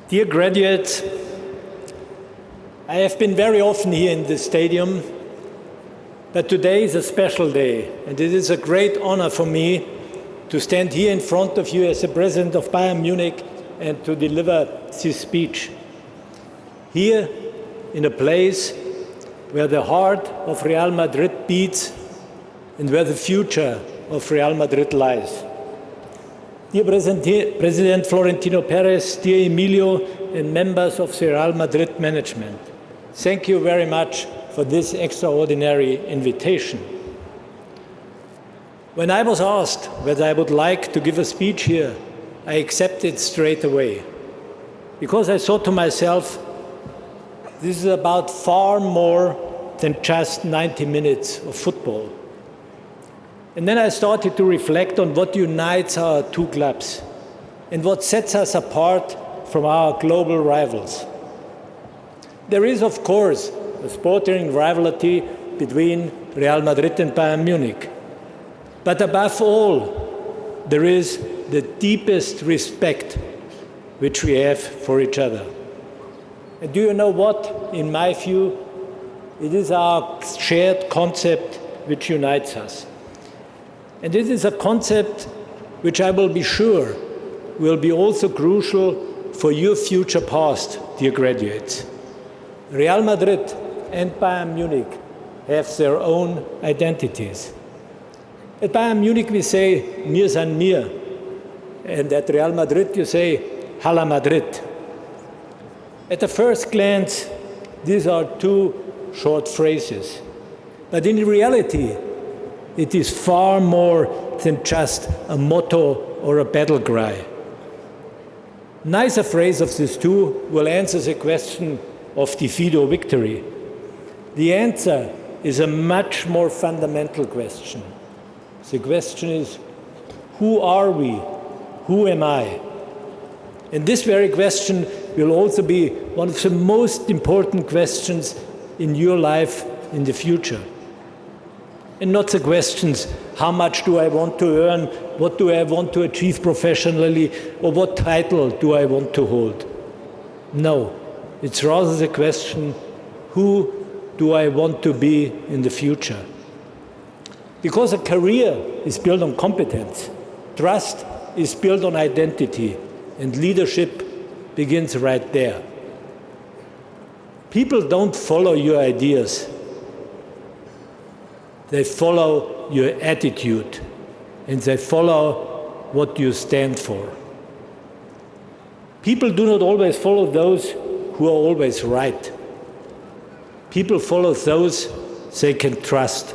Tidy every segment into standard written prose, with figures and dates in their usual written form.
Dear graduates, I have been very often here in this stadium, but today is a special day, and it is a great honor for me to stand here in front of you as the president of Bayern Munich and to deliver this speech. Here, in a place where the heart of Real Madrid beats and where the future of Real Madrid lies. Dear President Florentino Perez, dear Emilio, and members of the Real Madrid management, thank you very much for this extraordinary invitation. When I was asked whether I would like to give a speech here, I accepted straight away, because I thought to myself, this is about far more than just 90 minutes of football. And then I started to reflect on what unites our two clubs and what sets us apart from our global rivals. There is, of course, a sporting rivalry between Real Madrid and Bayern Munich. But above all, there is the deepest respect which we have for each other. And do you know what? In my view, it is our shared concept which unites us. And this is a concept which I will be sure will be also crucial for your future past, dear graduates. Real Madrid and Bayern Munich have their own identities. At Bayern Munich we say, "Mir san mir," and at Real Madrid you say, "Hala Madrid." At the first glance, these are two short phrases. But in reality, it is far more than just a motto or a battle cry. Neither phrase of these two will answer the question of defeat or victory. The answer is a much more fundamental question. The question is, who are we? Who am I? And this very question will also be one of the most important questions in your life in the future. And not the questions, how much do I want to earn, what do I want to achieve professionally, or what title do I want to hold? No, it's rather the question, who do I want to be in the future? Because a career is built on competence, trust is built on identity, and leadership begins right there. People don't follow your ideas. They follow your attitude, and they follow what you stand for. People do not always follow those who are always right. People follow those they can trust,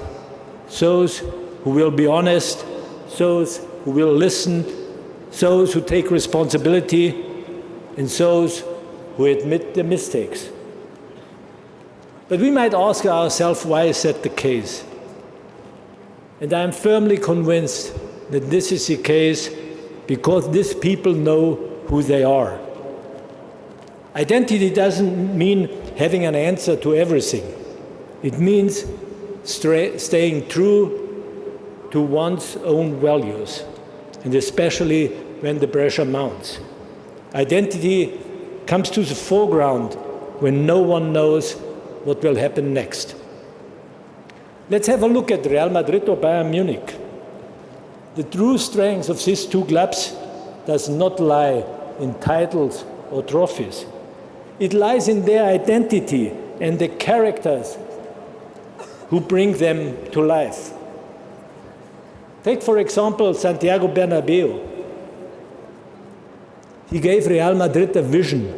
those who will be honest, those who will listen, those who take responsibility, and those who admit their mistakes. But we might ask ourselves, why is that the case? And I am firmly convinced that this is the case because these people know who they are. Identity doesn't mean having an answer to everything. It means staying true to one's own values, and especially when the pressure mounts. Identity comes to the foreground when no one knows what will happen next. Let's have a look at Real Madrid or Bayern Munich. The true strength of these two clubs does not lie in titles or trophies. It lies in their identity and the characters who bring them to life. Take, for example, Santiago Bernabéu. He gave Real Madrid a vision.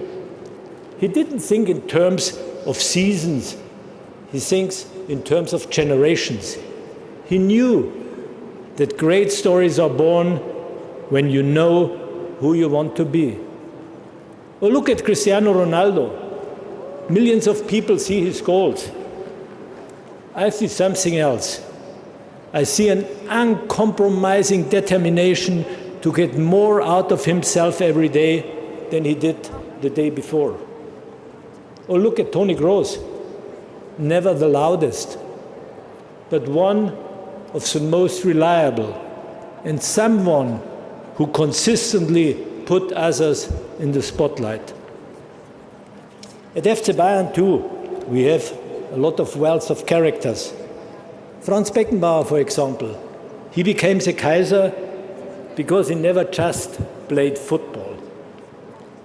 He didn't think in terms of seasons. He thinks in terms of generations. He knew that great stories are born when you know who you want to be. Or look at Cristiano Ronaldo. Millions of people see his goals. I see something else. I see an uncompromising determination to get more out of himself every day than he did the day before. Or look at Toni Kroos. Never the loudest, but one of the most reliable and someone who consistently put others in the spotlight. At FC Bayern too, we have a lot of wealth of characters. Franz Beckenbauer, for example, he became the Kaiser because he never just played football.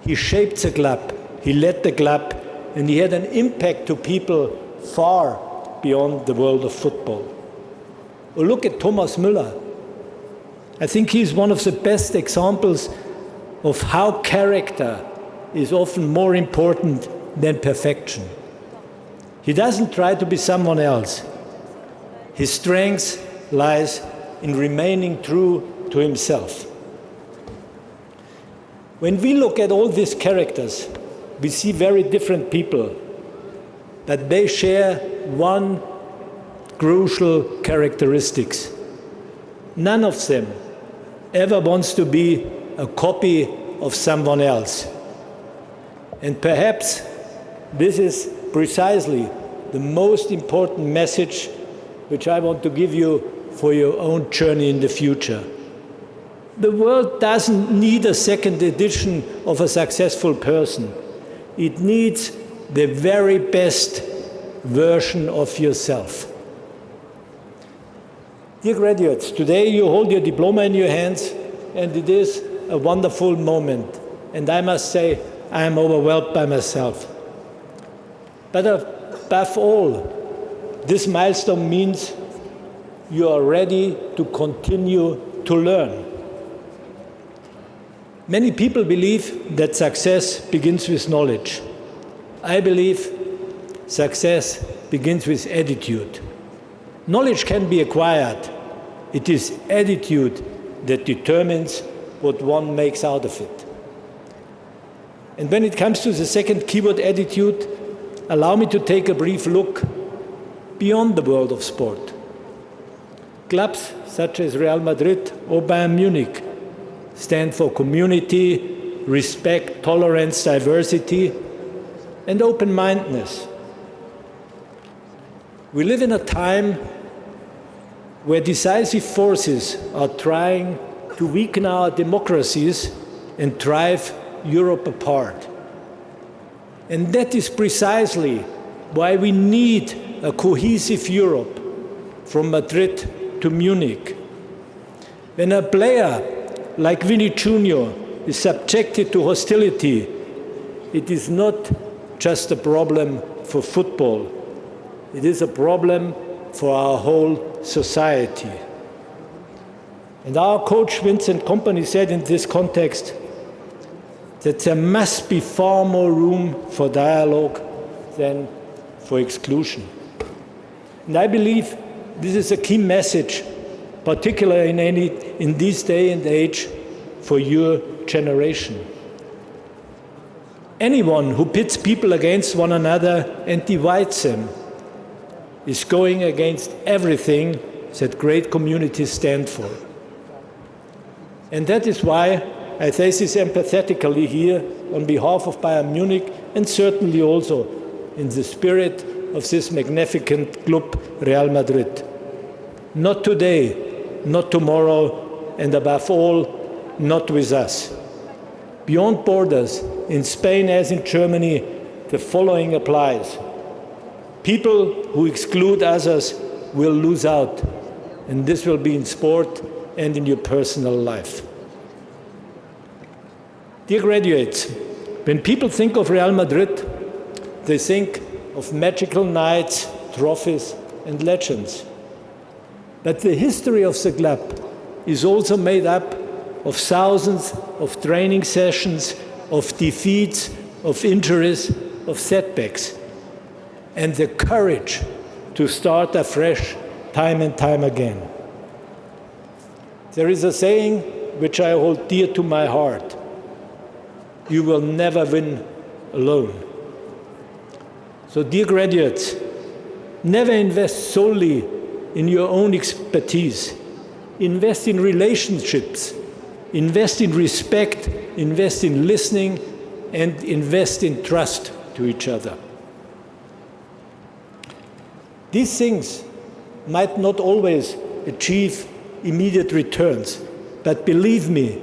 He shaped the club, he led the club, and he had an impact to people far beyond the world of football. Or look at Thomas Müller. I think he's one of the best examples of how character is often more important than perfection. He doesn't try to be someone else. His strength lies in remaining true to himself. When we look at all these characters, we see very different people, but they share one crucial characteristics. None of them ever wants to be a copy of someone else. And perhaps this is precisely the most important message which I want to give you for your own journey in the future. The world doesn't need a second edition of a successful person. It needs the very best version of yourself. Dear graduates, today you hold your diploma in your hands, and it is a wonderful moment. And I must say, I am overwhelmed by myself. But above all, this milestone means you are ready to continue to learn. Many people believe that success begins with knowledge. I believe success begins with attitude. Knowledge can be acquired. It is attitude that determines what one makes out of it. And when it comes to the second keyword, attitude, allow me to take a brief look beyond the world of sport. Clubs such as Real Madrid or Bayern Munich stand for community, respect, tolerance, diversity, and open-mindedness. We live in a time where decisive forces are trying to weaken our democracies and drive Europe apart. And that is precisely why we need a cohesive Europe from Madrid to Munich. When a player like Vinny Jr. is subjected to hostility, it is not just a problem for football. It is a problem for our whole society. And our coach Vincent Kompany said in this context that there must be far more room for dialogue than for exclusion. And I believe this is a key message, particularly in this day and age, for your generation. Anyone who pits people against one another and divides them is going against everything that great communities stand for. And that is why I say this empathetically here on behalf of Bayern Munich, and certainly also in the spirit of this magnificent club, Real Madrid. Not today, not tomorrow, and above all, not with us. Beyond borders, in Spain as in Germany, the following applies. People who exclude others will lose out, and this will be in sport and in your personal life. Dear graduates, when people think of Real Madrid, they think of magical nights, trophies, and legends. But the history of the club is also made up of thousands of training sessions, of defeats, of injuries, of setbacks, and the courage to start afresh time and time again. There is a saying which I hold dear to my heart: you will never win alone. So, dear graduates, never invest solely in your own expertise. Invest in relationships, invest in respect, invest in listening, and invest in trust to each other. These things might not always achieve immediate returns, but believe me,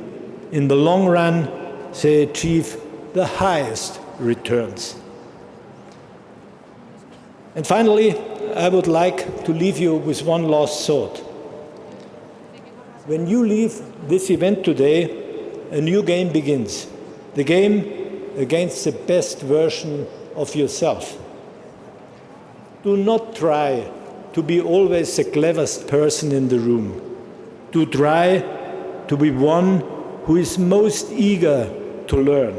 in the long run, they achieve the highest returns. And finally, I would like to leave you with one last thought. When you leave this event today, a new game begins. The game against the best version of yourself. Do not try to be always the cleverest person in the room. Do try to be one who is most eager to learn.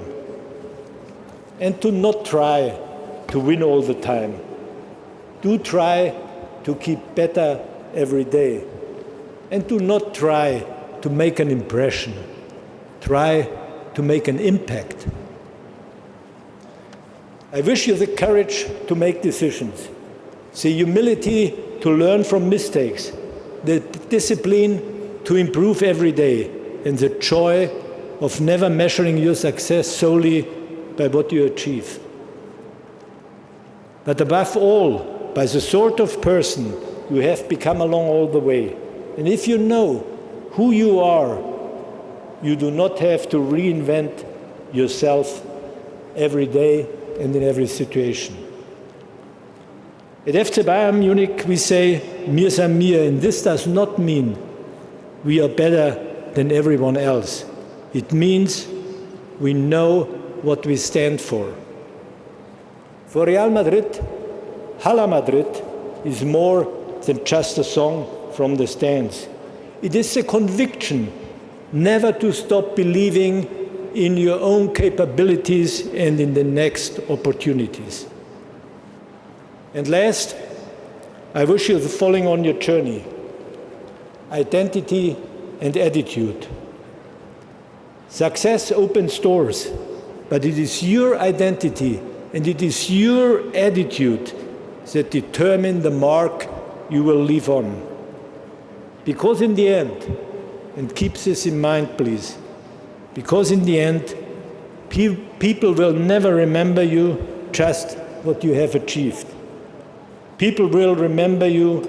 And do not try to win all the time. Do try to keep better every day. And do not try to make an impression. Try to make an impact. I wish you the courage to make decisions, the humility to learn from mistakes, the discipline to improve every day, and the joy of never measuring your success solely by what you achieve. But above all, by the sort of person you have become along all the way. And if you know who you are, you do not have to reinvent yourself every day and in every situation. At FC Bayern Munich, we say, "Mir san mir," and this does not mean we are better than everyone else. It means we know what we stand for. For Real Madrid, Hala Madrid is more than just a song from the stands. It is a conviction never to stop believing in your own capabilities and in the next opportunities. And last, I wish you the following on your journey: identity and attitude. Success opens doors, but it is your identity and it is your attitude that determine the mark you will leave on. Because in the end, and keep this in mind please, because in the end, people will never remember you just what you have achieved. People will remember you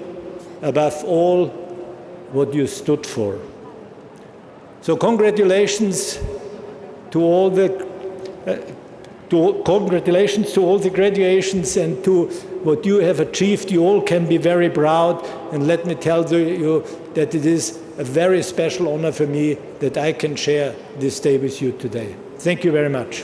above all what you stood for. So congratulations to all the graduations and to what you have achieved. You all can be very proud, and let me tell you that it is a very special honor for me that I can share this day with you today. Thank you very much.